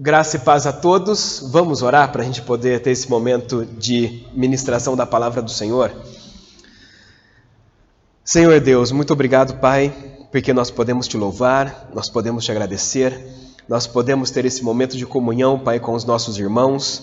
Graça e paz a todos. Vamos orar para a gente poder ter esse momento de ministração da palavra do Senhor. Senhor Deus, muito obrigado, Pai, porque nós podemos te louvar, nós podemos te agradecer, nós podemos ter esse momento de comunhão, Pai, com os nossos irmãos.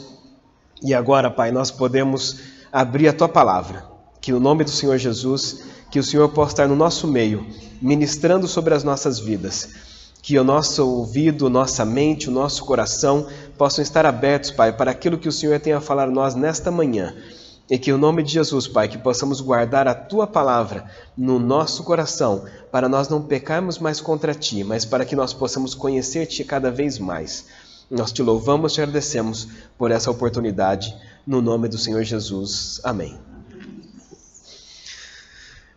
E agora, Pai, nós podemos abrir a Tua palavra, que no nome do Senhor Jesus, que o Senhor possa estar no nosso meio, ministrando sobre as nossas vidas. Que o nosso ouvido, nossa mente, o nosso coração possam estar abertos, Pai, para aquilo que o Senhor tem a falar a nós nesta manhã. E que, em nome de Jesus, Pai, que possamos guardar a Tua palavra no nosso coração, para nós não pecarmos mais contra Ti, mas para que nós possamos conhecer-Te cada vez mais. Nós Te louvamos e Te agradecemos por essa oportunidade, no nome do Senhor Jesus. Amém.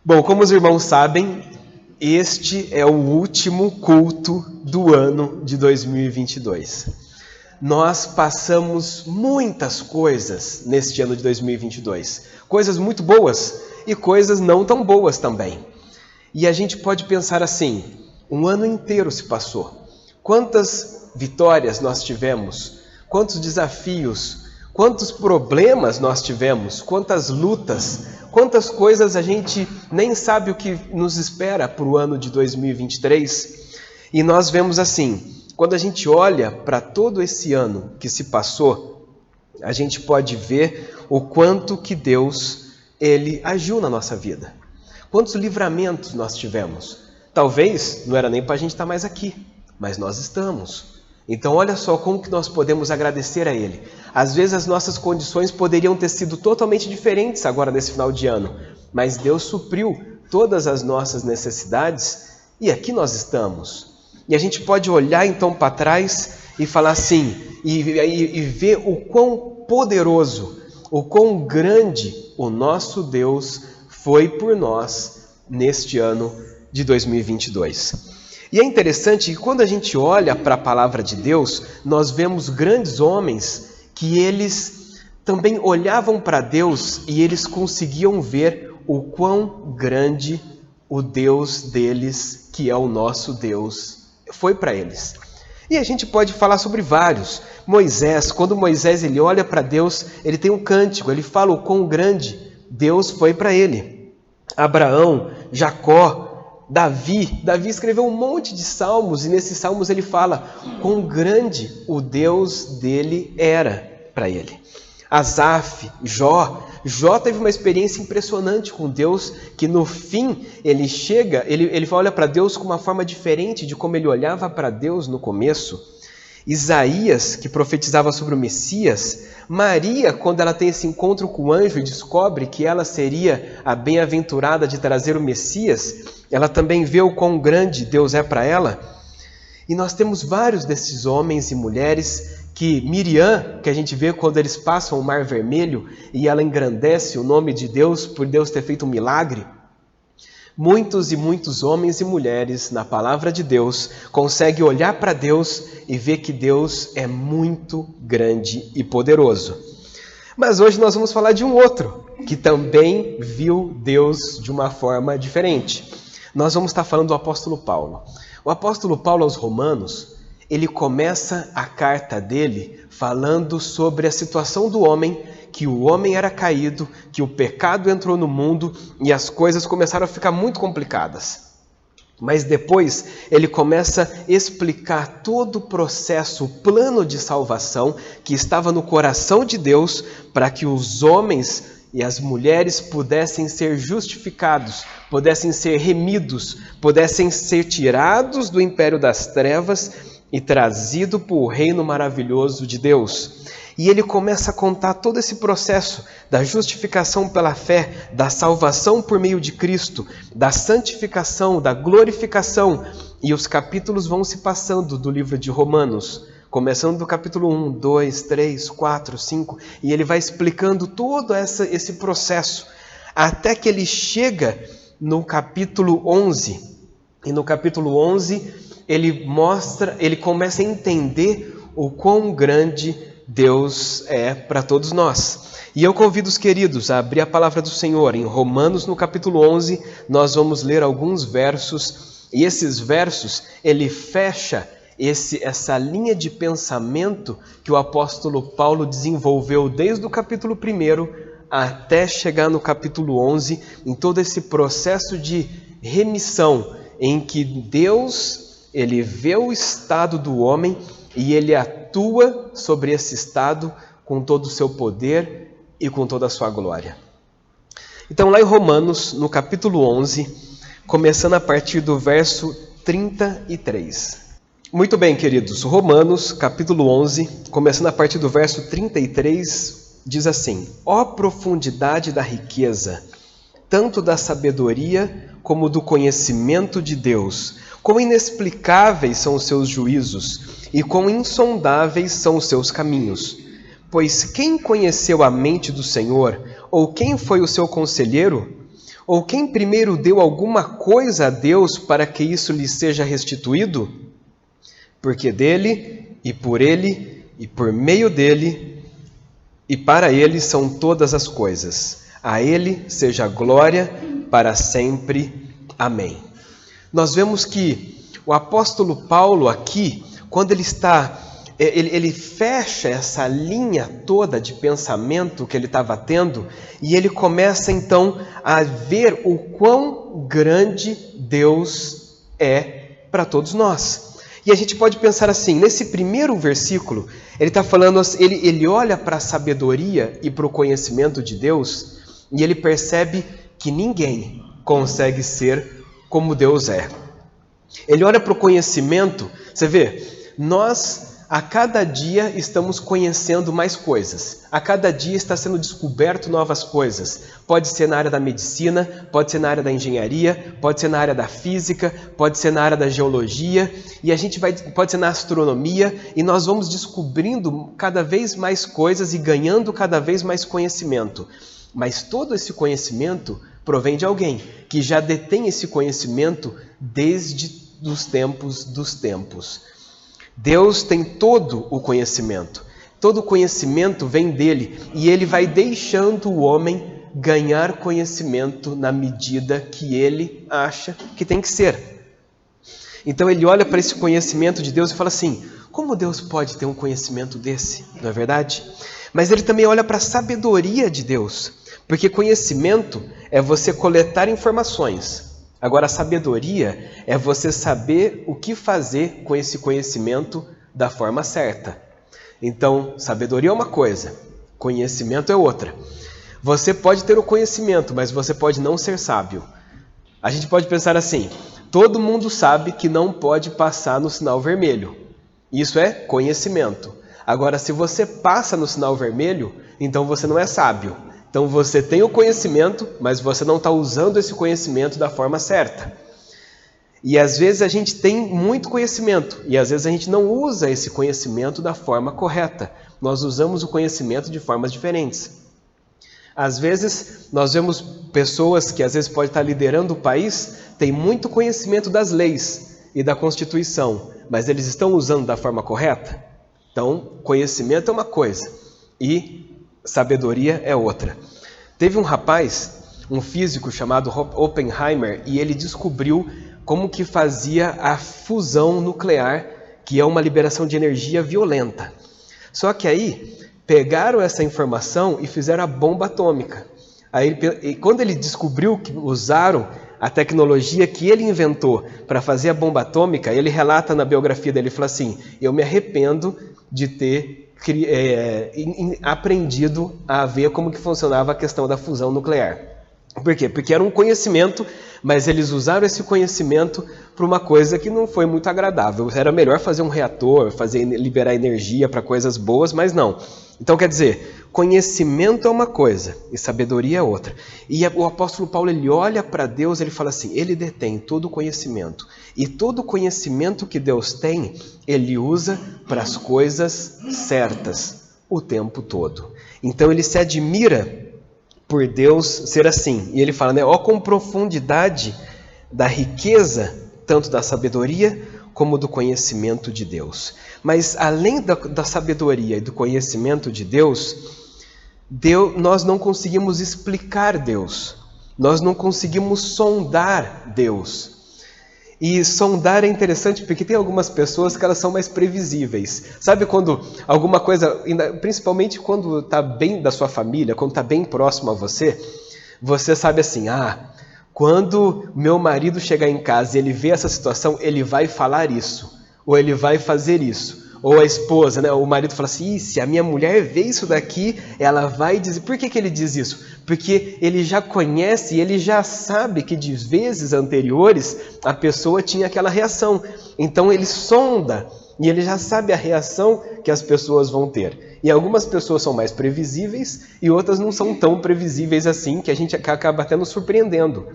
Bom, como os irmãos sabem, este é o último culto do ano de 2022. Nós passamos muitas coisas neste ano de 2022. Coisas muito boas e coisas não tão boas também. E a gente pode pensar assim, um ano inteiro se passou. Quantas vitórias nós tivemos? Quantos desafios? Quantos problemas nós tivemos? Quantas lutas? Quantas coisas a gente nem sabe o que nos espera para o ano de 2023? E nós vemos assim, quando a gente olha para todo esse ano que se passou, a gente pode ver o quanto que Deus, Ele agiu na nossa vida. Quantos livramentos nós tivemos? Talvez não era nem para a gente estar mais aqui, mas nós estamos. Então olha só como que nós podemos agradecer a Ele. Às vezes as nossas condições poderiam ter sido totalmente diferentes agora nesse final de ano, mas Deus supriu todas as nossas necessidades e aqui nós estamos. E a gente pode olhar então para trás e falar assim, e ver o quão poderoso, o quão grande o nosso Deus foi por nós neste ano de 2022. E é interessante que quando a gente olha para a palavra de Deus, nós vemos grandes homens que eles também olhavam para Deus e eles conseguiam ver o quão grande o Deus deles, que é o nosso Deus, foi para eles. E a gente pode falar sobre vários. Moisés, quando Moisés ele olha para Deus, ele tem um cântico, ele fala o quão grande Deus foi para ele. Abraão, Jacó, Davi escreveu um monte de salmos e nesses salmos ele fala quão grande o Deus dele era para ele. Asaf, Jó teve uma experiência impressionante com Deus, que no fim ele chega, ele olha para Deus com uma forma diferente de como ele olhava para Deus no começo. Isaías, que profetizava sobre o Messias, Maria, quando ela tem esse encontro com o anjo e descobre que ela seria a bem-aventurada de trazer o Messias, ela também vê o quão grande Deus é para ela. E nós temos vários desses homens e mulheres que Miriam, que a gente vê quando eles passam o Mar Vermelho e ela engrandece o nome de Deus por Deus ter feito um milagre. Muitos e muitos homens e mulheres na palavra de Deus conseguem olhar para Deus e ver que Deus é muito grande e poderoso. Mas hoje nós vamos falar de um outro que também viu Deus de uma forma diferente. Nós vamos estar falando do apóstolo Paulo. O apóstolo Paulo aos Romanos, ele começa a carta dele falando sobre a situação do homem, que o homem era caído, que o pecado entrou no mundo e as coisas começaram a ficar muito complicadas. Mas depois ele começa a explicar todo o processo, o plano de salvação que estava no coração de Deus para que os homens e as mulheres pudessem ser justificados, pudessem ser remidos, pudessem ser tirados do império das trevas e trazidos para o reino maravilhoso de Deus. E ele começa a contar todo esse processo da justificação pela fé, da salvação por meio de Cristo, da santificação, da glorificação. E os capítulos vão se passando do livro de Romanos, começando do capítulo 1, 2, 3, 4, 5, e ele vai explicando todo esse processo, até que ele chega no capítulo 11. E no capítulo 11, ele começa a entender o quão grande Deus é para todos nós. E eu convido os queridos a abrir a palavra do Senhor. Em Romanos, no capítulo 11, nós vamos ler alguns versos, e esses versos, ele fecha essa linha de pensamento que o apóstolo Paulo desenvolveu desde o capítulo 1 até chegar no capítulo 11, em todo esse processo de remissão, em que Deus, ele vê o estado do homem e ele atua sobre esse estado com todo o seu poder e com toda a sua glória. Então, lá em Romanos, no capítulo 11, começando a partir do verso 33. Muito bem, queridos, Romanos, capítulo 11, começando a partir do verso 33, diz assim: Ó profundidade da riqueza, tanto da sabedoria como do conhecimento de Deus, quão inexplicáveis são os seus juízos e quão insondáveis são os seus caminhos. Pois quem conheceu a mente do Senhor, ou quem foi o seu conselheiro? Ou quem primeiro deu alguma coisa a Deus para que isso lhe seja restituído? Porque dele, e por ele, e por meio dele, e para ele são todas as coisas. A ele seja a glória para sempre. Amém. Nós vemos que o apóstolo Paulo aqui, quando ele fecha essa linha toda de pensamento que ele estava tendo, e ele começa então a ver o quão grande Deus é para todos nós. E a gente pode pensar assim, nesse primeiro versículo, ele está falando, ele olha para a sabedoria e para o conhecimento de Deus, e ele percebe que ninguém consegue ser como Deus é. Ele olha para o conhecimento, você vê, nós a cada dia estamos conhecendo mais coisas. A cada dia está sendo descoberto novas coisas. Pode ser na área da medicina, pode ser na área da engenharia, pode ser na área da física, pode ser na área da geologia, e pode ser na astronomia, e nós vamos descobrindo cada vez mais coisas e ganhando cada vez mais conhecimento. Mas todo esse conhecimento provém de alguém que já detém esse conhecimento desde os tempos dos tempos. Deus tem todo o conhecimento vem dele, e ele vai deixando o homem ganhar conhecimento na medida que ele acha que tem que ser. Então ele olha para esse conhecimento de Deus e fala assim, como Deus pode ter um conhecimento desse, não é verdade? Mas ele também olha para a sabedoria de Deus, porque conhecimento é você coletar informações. Agora, a sabedoria é você saber o que fazer com esse conhecimento da forma certa. Então, sabedoria é uma coisa, conhecimento é outra. Você pode ter o conhecimento, mas você pode não ser sábio. A gente pode pensar assim, todo mundo sabe que não pode passar no sinal vermelho. Isso é conhecimento. Agora, se você passa no sinal vermelho, então você não é sábio. Então você tem o conhecimento, mas você não está usando esse conhecimento da forma certa. E às vezes a gente tem muito conhecimento, e às vezes a gente não usa esse conhecimento da forma correta. Nós usamos o conhecimento de formas diferentes. Às vezes nós vemos pessoas que às vezes podem estar liderando o país, têm muito conhecimento das leis e da Constituição, mas eles estão usando da forma correta? Então, conhecimento é uma coisa, e sabedoria é outra. Teve um rapaz, um físico chamado Oppenheimer, e ele descobriu como que fazia a fusão nuclear, que é uma liberação de energia violenta. Só que aí pegaram essa informação e fizeram a bomba atômica. E quando ele descobriu que usaram a tecnologia que ele inventou para fazer a bomba atômica, ele relata na biografia dele, ele fala assim, eu me arrependo de ter aprendido a ver como que funcionava a questão da fusão nuclear. Por quê? Porque era um conhecimento, mas eles usaram esse conhecimento para uma coisa que não foi muito agradável. Era melhor fazer um reator, liberar energia para coisas boas, mas não. Então, quer dizer, conhecimento é uma coisa e sabedoria é outra. E o apóstolo Paulo, ele olha para Deus, ele fala assim, ele detém todo o conhecimento. E todo o conhecimento que Deus tem, ele usa para as coisas certas o tempo todo. Então, ele se admira por Deus ser assim. E ele fala, né, ó, com profundidade da riqueza, tanto da sabedoria como do conhecimento de Deus. Mas além da sabedoria e do conhecimento de Deus, nós não conseguimos explicar Deus. Nós não conseguimos sondar Deus. E sondar é interessante porque tem algumas pessoas que elas são mais previsíveis. Sabe quando alguma coisa, principalmente quando está bem da sua família, quando está bem próximo a você, você sabe assim, quando meu marido chegar em casa e ele ver essa situação, ele vai falar isso, ou ele vai fazer isso. Ou a esposa, né? O marido fala assim, se a minha mulher vê isso daqui, ela vai dizer... Por que ele diz isso? Porque ele já conhece, ele já sabe que de vezes anteriores a pessoa tinha aquela reação. Então ele sonda e ele já sabe a reação que as pessoas vão ter. E algumas pessoas são mais previsíveis e outras não são tão previsíveis assim, que a gente acaba até nos surpreendendo.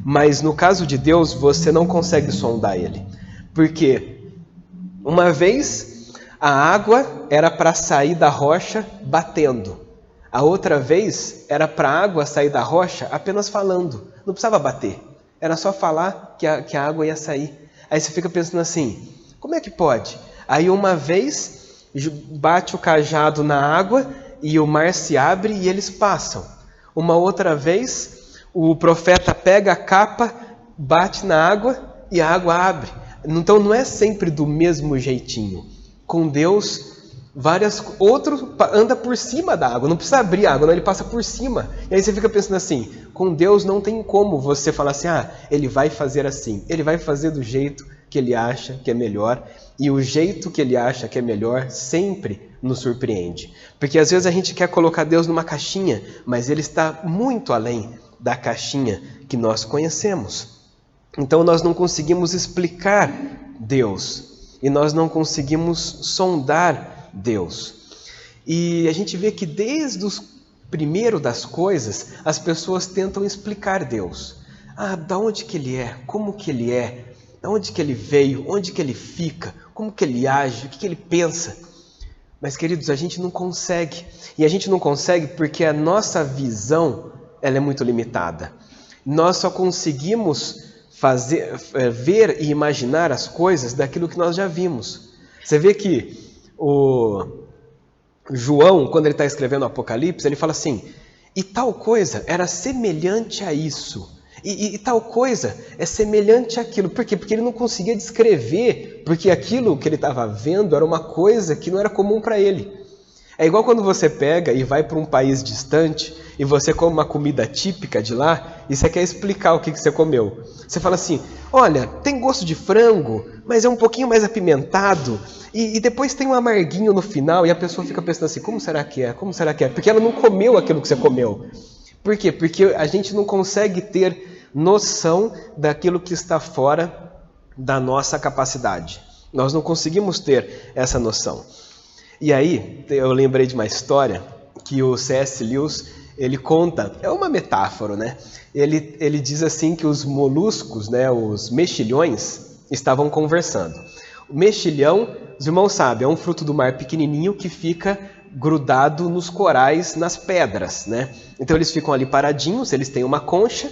Mas no caso de Deus, você não consegue sondar ele. Porque uma vez... a água era para sair da rocha batendo. A outra vez era para a água sair da rocha apenas falando. Não precisava bater. Era só falar que a água ia sair. Aí você fica pensando assim, como é que pode? Aí uma vez bate o cajado na água e o mar se abre e eles passam. Uma outra vez o profeta pega a capa, bate na água e a água abre. Então não é sempre do mesmo jeitinho. Com Deus, outro anda por cima da água, não precisa abrir a água, não, ele passa por cima. E aí você fica pensando assim, com Deus não tem como você falar assim, ele vai fazer assim, ele vai fazer do jeito que ele acha que é melhor, e o jeito que ele acha que é melhor sempre nos surpreende. Porque às vezes a gente quer colocar Deus numa caixinha, mas ele está muito além da caixinha que nós conhecemos. Então nós não conseguimos explicar Deus. E nós não conseguimos sondar Deus. E a gente vê que desde o primeiro das coisas, as pessoas tentam explicar Deus. Da onde que ele é? Como que ele é? Da onde que ele veio? Onde que ele fica? Como que ele age? O que ele pensa? Mas, queridos, a gente não consegue. E a gente não consegue porque a nossa visão ela é muito limitada. Nós só conseguimos ver e imaginar as coisas daquilo que nós já vimos. Você vê que o João, quando ele está escrevendo o Apocalipse, ele fala assim, e tal coisa era semelhante a isso, e tal coisa é semelhante àquilo. Por quê? Porque ele não conseguia descrever, porque aquilo que ele estava vendo era uma coisa que não era comum para ele. É igual quando você pega e vai para um país distante e você come uma comida típica de lá e você quer explicar o que você comeu. Você fala assim, olha, tem gosto de frango, mas é um pouquinho mais apimentado e depois tem um amarguinho no final e a pessoa fica pensando assim, como será que é? Como será que é? Porque ela não comeu aquilo que você comeu. Por quê? Porque a gente não consegue ter noção daquilo que está fora da nossa capacidade. Nós não conseguimos ter essa noção. E aí, eu lembrei de uma história que o C.S. Lewis, ele conta, é uma metáfora, né? Ele diz assim que os moluscos, né, os mexilhões, estavam conversando. O mexilhão, os irmãos sabem, é um fruto do mar pequenininho que fica grudado nos corais, nas pedras, né? Então eles ficam ali paradinhos, eles têm uma concha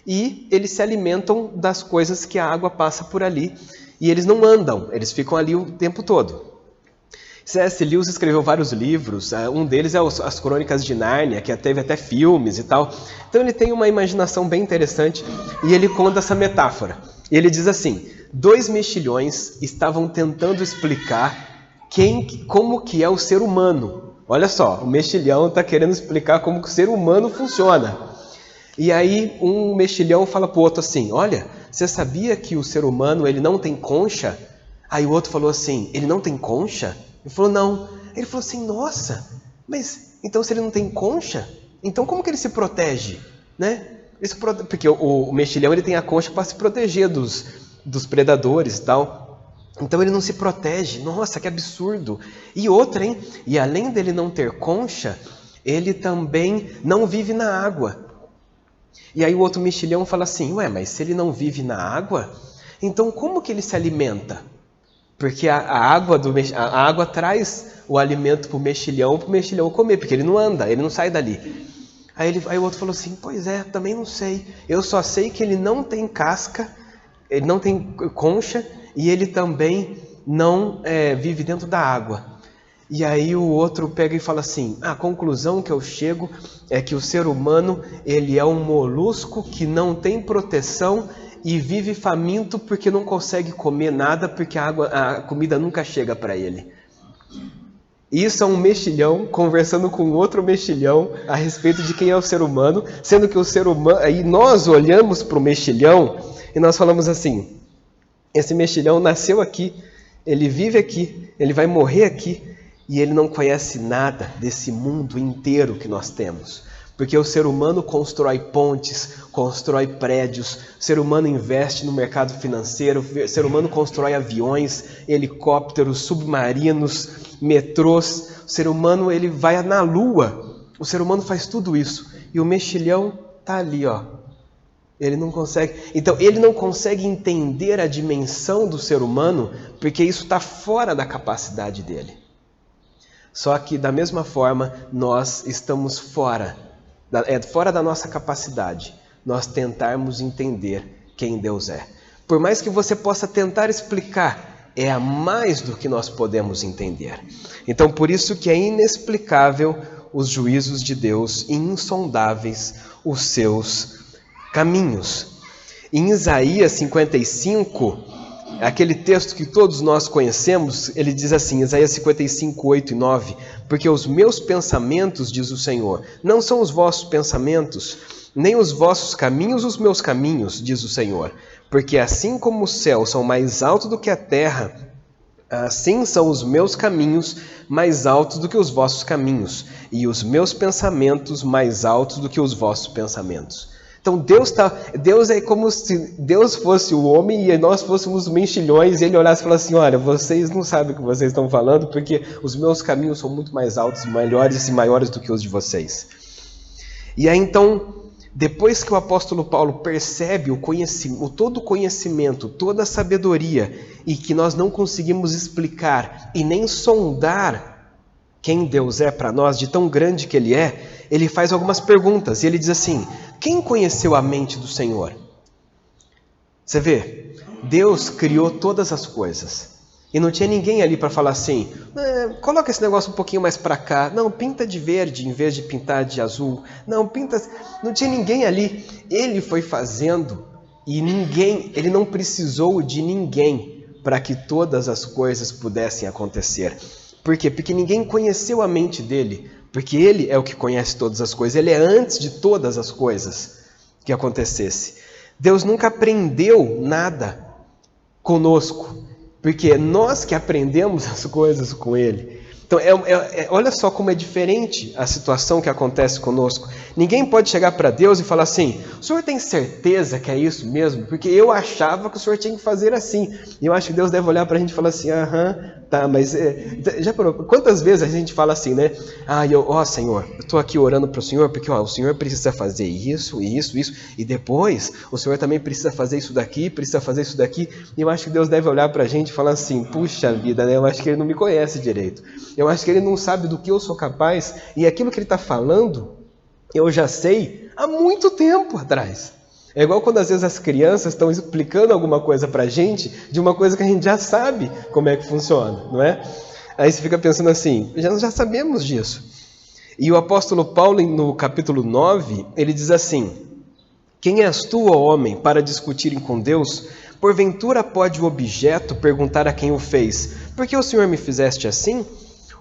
e eles se alimentam das coisas que a água passa por ali. E eles não andam, eles ficam ali o tempo todo. C.S. Lewis escreveu vários livros, um deles é As Crônicas de Nárnia, que teve até filmes e tal. Então ele tem uma imaginação bem interessante e ele conta essa metáfora. E ele diz assim, 2 mexilhões estavam tentando explicar como que é o ser humano. Olha só, o mexilhão está querendo explicar como que o ser humano funciona. E aí um mexilhão fala para o outro assim, olha, você sabia que o ser humano ele não tem concha? Aí o outro falou assim, ele não tem concha? Ele falou, não. Ele falou assim, nossa, mas então se ele não tem concha, então como que ele se protege? Né? Porque o mexilhão ele tem a concha para se proteger dos predadores e tal. Então ele não se protege. Nossa, que absurdo. E outra, hein? E além dele não ter concha, ele também não vive na água. E aí o outro mexilhão fala assim, ué, mas se ele não vive na água, então como que ele se alimenta? Porque a água traz o alimento para o mexilhão comer, porque ele não anda, ele não sai dali. Aí o outro falou assim, pois é, também não sei. Eu só sei que ele não tem casca, ele não tem concha e ele também não vive dentro da água. E aí o outro pega e fala assim, a conclusão que eu chego é que o ser humano ele é um molusco que não tem proteção e vive faminto porque não consegue comer nada, porque a comida nunca chega para ele. Isso é um mexilhão conversando com outro mexilhão a respeito de quem é o ser humano, sendo que o ser humano, aí nós olhamos para o mexilhão e nós falamos assim: esse mexilhão nasceu aqui, ele vive aqui, ele vai morrer aqui, e ele não conhece nada desse mundo inteiro que nós temos. Porque o ser humano constrói pontes, constrói prédios, o ser humano investe no mercado financeiro, o ser humano constrói aviões, helicópteros, submarinos, metrôs. O ser humano ele vai na lua, o ser humano faz tudo isso. E o mexilhão está ali, ó. Ele não consegue. Então ele não consegue entender a dimensão do ser humano, porque isso está fora da capacidade dele. Só que da mesma forma nós estamos fora da nossa capacidade, nós tentarmos entender quem Deus é. Por mais que você possa tentar explicar, é a mais do que nós podemos entender. Então por isso que é inexplicável os juízos de Deus e insondáveis os seus caminhos. Em Isaías 55, aquele texto que todos nós conhecemos, ele diz assim, Isaías 55, 8 e 9, porque os meus pensamentos, diz o Senhor, não são os vossos pensamentos, nem os vossos caminhos os meus caminhos, diz o Senhor. Porque assim como os céus são mais altos do que a terra, assim são os meus caminhos mais altos do que os vossos caminhos, e os meus pensamentos mais altos do que os vossos pensamentos. Então Deus é como se Deus fosse o homem e nós fôssemos mexilhões, e ele olhasse e falasse assim: olha, vocês não sabem o que vocês estão falando, porque os meus caminhos são muito mais altos, melhores e maiores do que os de vocês. E aí então, depois que o apóstolo Paulo percebe todo o conhecimento, toda a sabedoria, e que nós não conseguimos explicar e nem sondar quem Deus é para nós, de tão grande que Ele é, ele faz algumas perguntas, e ele diz assim: quem conheceu a mente do Senhor? Você vê, Deus criou todas as coisas, e não tinha ninguém ali para falar assim: coloca esse negócio um pouquinho mais para cá, não, pinta de verde em vez de pintar de azul, não tinha ninguém ali. Ele foi fazendo, e ele não precisou de ninguém para que todas as coisas pudessem acontecer. Por quê? Porque ninguém conheceu a mente dele, porque ele é o que conhece todas as coisas, ele é antes de todas as coisas que acontecesse. Deus nunca aprendeu nada conosco, porque nós que aprendemos as coisas com ele. Então, olha só como é diferente a situação que acontece conosco. Ninguém pode chegar para Deus e falar assim: o senhor tem certeza que é isso mesmo? Porque eu achava que o senhor tinha que fazer assim. E eu acho que Deus deve olhar para a gente e falar assim: tá, mas já parou? Quantas vezes a gente fala assim, né? Senhor, eu estou aqui orando para o senhor, porque o senhor precisa fazer isso, e depois o senhor também precisa fazer isso daqui, precisa fazer isso daqui. E eu acho que Deus deve olhar para a gente e falar assim: puxa vida, né? Eu acho que ele não me conhece direito. Eu acho que ele não sabe do que eu sou capaz, e aquilo que ele está falando, eu já sei há muito tempo atrás. É igual quando às vezes as crianças estão explicando alguma coisa para a gente, de uma coisa que a gente já sabe como é que funciona, não é? Aí você fica pensando assim: já sabemos disso. E o apóstolo Paulo, no capítulo 9, ele diz assim: quem és tu, ó homem, para discutirem com Deus? Porventura pode o objeto perguntar a quem o fez: por que o Senhor me fizeste assim?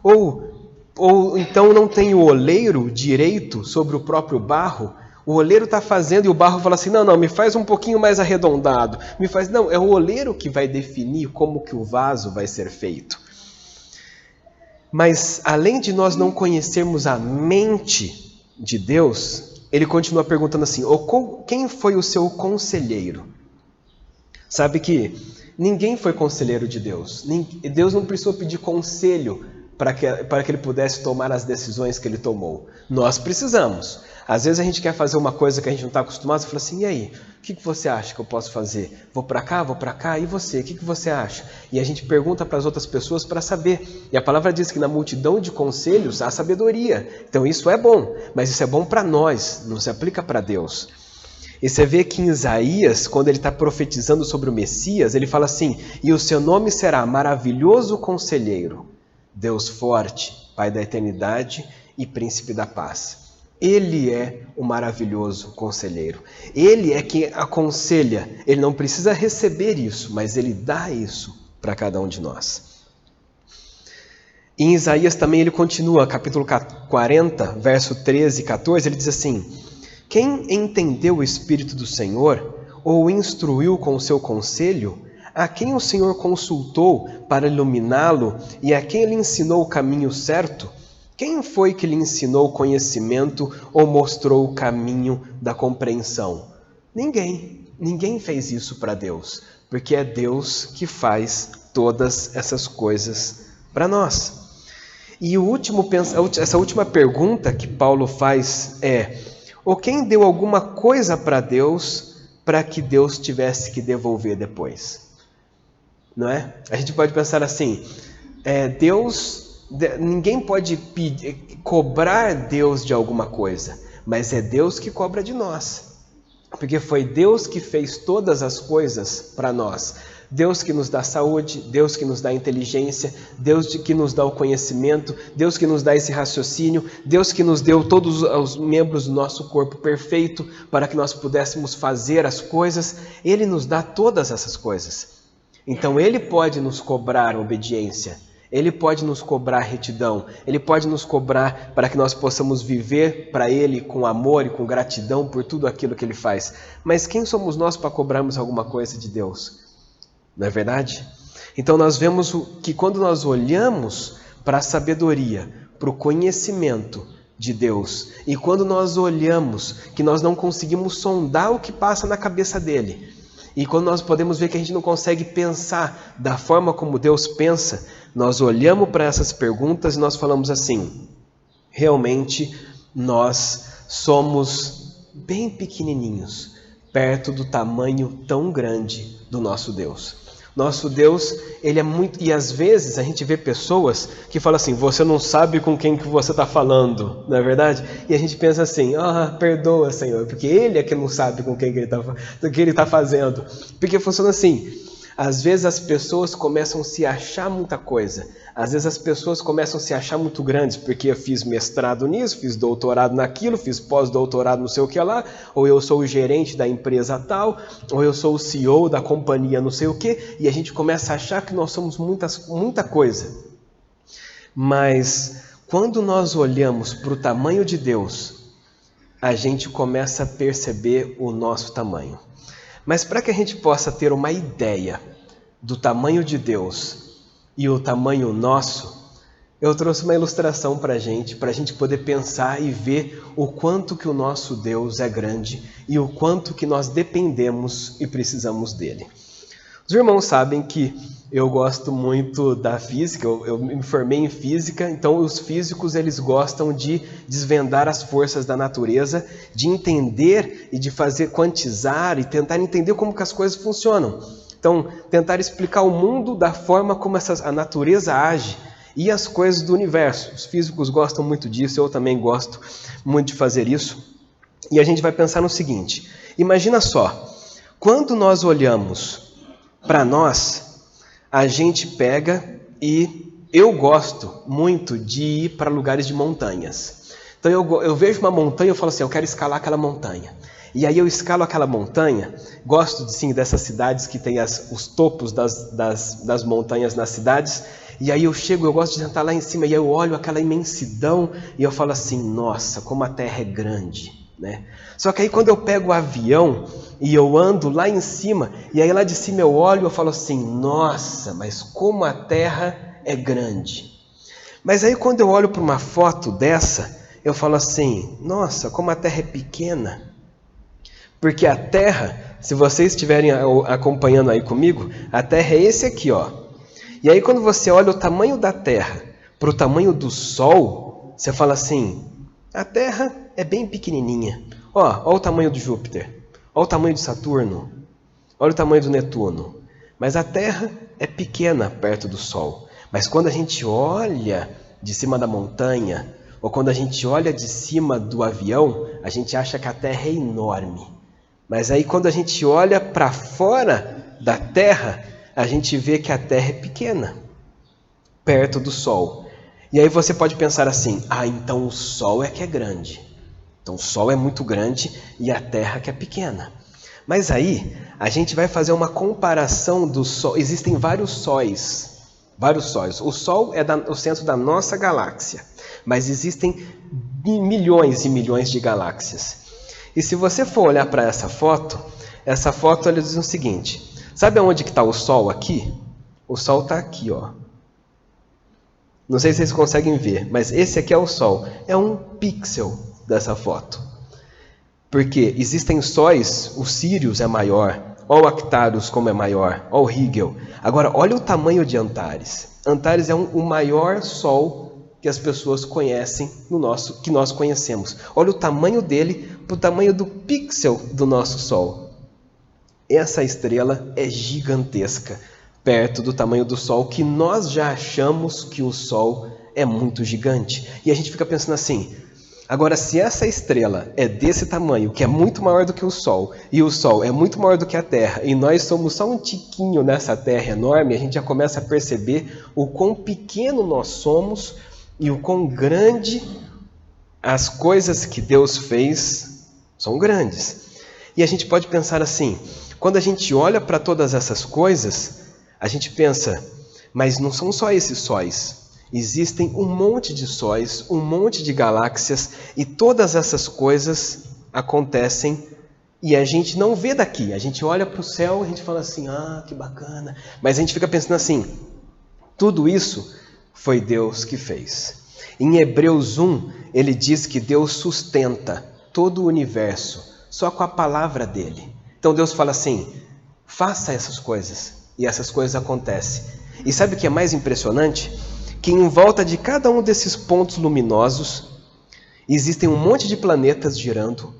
Ou então não tem o oleiro direito sobre o próprio barro? O oleiro está fazendo e o barro fala assim: não, me faz um pouquinho mais arredondado. Não, é o oleiro que vai definir como que o vaso vai ser feito. Mas além de nós não conhecermos a mente de Deus, ele continua perguntando assim: quem foi o seu conselheiro? Sabe que ninguém foi conselheiro de Deus. Deus não precisou pedir conselho para que ele pudesse tomar as decisões que ele tomou. Nós precisamos. Às vezes a gente quer fazer uma coisa que a gente não está acostumado, e fala assim: e aí, o que você acha que eu posso fazer? Vou para cá, e você? O que você acha? E a gente pergunta para as outras pessoas para saber. E a palavra diz que na multidão de conselhos há sabedoria. Então isso é bom, mas isso é bom para nós, não se aplica para Deus. E você vê que em Isaías, quando ele está profetizando sobre o Messias, ele fala assim: e o seu nome será Maravilhoso Conselheiro, Deus Forte, Pai da Eternidade e Príncipe da Paz. Ele é o maravilhoso conselheiro. Ele é quem aconselha. Ele não precisa receber isso, mas ele dá isso para cada um de nós. Em Isaías também ele continua, capítulo 40, verso 13 e 14, ele diz assim: quem entendeu o Espírito do Senhor, ou o instruiu com o seu conselho, a quem o Senhor consultou para iluminá-lo e a quem ele ensinou o caminho certo? Quem foi que lhe ensinou o conhecimento ou mostrou o caminho da compreensão? Ninguém fez isso para Deus, porque é Deus que faz todas essas coisas para nós. E essa última pergunta que Paulo faz é: ou quem deu alguma coisa para Deus para que Deus tivesse que devolver depois? Não é? A gente pode pensar assim, ninguém pode cobrar Deus de alguma coisa, mas é Deus que cobra de nós, porque foi Deus que fez todas as coisas para nós. Deus que nos dá saúde, Deus que nos dá inteligência, Deus que nos dá o conhecimento, Deus que nos dá esse raciocínio, Deus que nos deu todos os membros do nosso corpo perfeito para que nós pudéssemos fazer as coisas. Ele nos dá todas essas coisas. Então Ele pode nos cobrar obediência, Ele pode nos cobrar retidão, Ele pode nos cobrar para que nós possamos viver para Ele com amor e com gratidão por tudo aquilo que Ele faz. Mas quem somos nós para cobrarmos alguma coisa de Deus? Não é verdade? Então nós vemos que quando nós olhamos para a sabedoria, para o conhecimento de Deus, e quando nós olhamos que nós não conseguimos sondar o que passa na cabeça dele, e quando nós podemos ver que a gente não consegue pensar da forma como Deus pensa, nós olhamos para essas perguntas e nós falamos assim: realmente nós somos bem pequenininhos, perto do tamanho tão grande do nosso Deus. Nosso Deus, Ele é muito... E às vezes a gente vê pessoas que falam assim: você não sabe com quem que você está falando, não é verdade? E a gente pensa assim: perdoa, Senhor, porque Ele é que não sabe com quem que Ele está fazendo. Porque funciona assim: às vezes as pessoas começam a se achar muita coisa. Às vezes as pessoas começam a se achar muito grandes, porque eu fiz mestrado nisso, fiz doutorado naquilo, fiz pós-doutorado não sei o que lá, ou eu sou o gerente da empresa tal, ou eu sou o CEO da companhia não sei o que, e a gente começa a achar que nós somos muita coisa. Mas quando nós olhamos para o tamanho de Deus, a gente começa a perceber o nosso tamanho. Mas para que a gente possa ter uma ideia do tamanho de Deus e o tamanho nosso, eu trouxe uma ilustração para a gente poder pensar e ver o quanto que o nosso Deus é grande e o quanto que nós dependemos e precisamos dele. Os irmãos sabem que eu gosto muito da física, eu me formei em física, então os físicos eles gostam de desvendar as forças da natureza, de entender e de fazer quantizar e tentar entender como que as coisas funcionam. Então, tentar explicar o mundo da forma como a natureza age e as coisas do universo. Os físicos gostam muito disso, eu também gosto muito de fazer isso. E a gente vai pensar no seguinte: imagina só, quando nós olhamos para nós, a gente pega e eu gosto muito de ir para lugares de montanhas. Então eu vejo uma montanha e eu falo assim: eu quero escalar aquela montanha. E aí eu escalo aquela montanha, gosto sim dessas cidades que tem os topos das montanhas nas cidades, e aí eu gosto de sentar lá em cima, e aí eu olho aquela imensidão, e eu falo assim: nossa, como a terra é grande, né? Só que aí quando eu pego o avião, e eu ando lá em cima, e aí lá de cima eu olho e eu falo assim: nossa, mas como a terra é grande. Mas aí quando eu olho para uma foto dessa, eu falo assim: nossa, como a terra é pequena. Porque a Terra, se vocês estiverem acompanhando aí comigo, a Terra é esse aqui, ó. E aí quando você olha o tamanho da Terra para o tamanho do Sol, você fala assim: a Terra é bem pequenininha. Olha o tamanho do Júpiter, olha o tamanho de Saturno, olha o tamanho do Netuno. Mas a Terra é pequena perto do Sol. Mas quando a gente olha de cima da montanha, ou quando a gente olha de cima do avião, a gente acha que a Terra é enorme. Mas aí quando a gente olha para fora da Terra, a gente vê que a Terra é pequena, perto do Sol. E aí você pode pensar assim: então o Sol é que é grande. Então o Sol é muito grande e a Terra que é pequena. Mas aí a gente vai fazer uma comparação do Sol. Existem vários sóis. O Sol é o centro da nossa galáxia, mas existem milhões e milhões de galáxias. E se você for olhar para essa foto ela diz o seguinte: sabe onde que está o Sol aqui? O Sol está aqui, ó. Não sei se vocês conseguem ver, mas esse aqui é o Sol. É um pixel dessa foto. Porque existem sóis, o Sirius é maior, olha o Actarus como é maior, olha o Rigel. Agora, olha o tamanho de Antares. Antares é o maior Sol que as pessoas conhecem, que nós conhecemos. Olha o tamanho dele para o tamanho do pixel do nosso Sol. Essa estrela é gigantesca, perto do tamanho do Sol, que nós já achamos que o Sol é muito gigante. E a gente fica pensando assim: agora, se essa estrela é desse tamanho, que é muito maior do que o Sol, e o Sol é muito maior do que a Terra, e nós somos só um tiquinho nessa Terra enorme, a gente já começa a perceber o quão pequeno nós somos e o quão grande as coisas que Deus fez são grandes. E a gente pode pensar assim: quando a gente olha para todas essas coisas, a gente pensa, mas não são só esses sóis. Existem um monte de sóis, um monte de galáxias, e todas essas coisas acontecem e a gente não vê daqui. A gente olha para o céu e a gente fala assim: ah, que bacana. Mas a gente fica pensando assim: tudo isso foi Deus que fez. Em Hebreus 1, ele diz que Deus sustenta todo o universo só com a palavra dele. Então Deus fala assim: faça essas coisas, e essas coisas acontecem. E sabe o que é mais impressionante? Que em volta de cada um desses pontos luminosos existem um monte de planetas girando,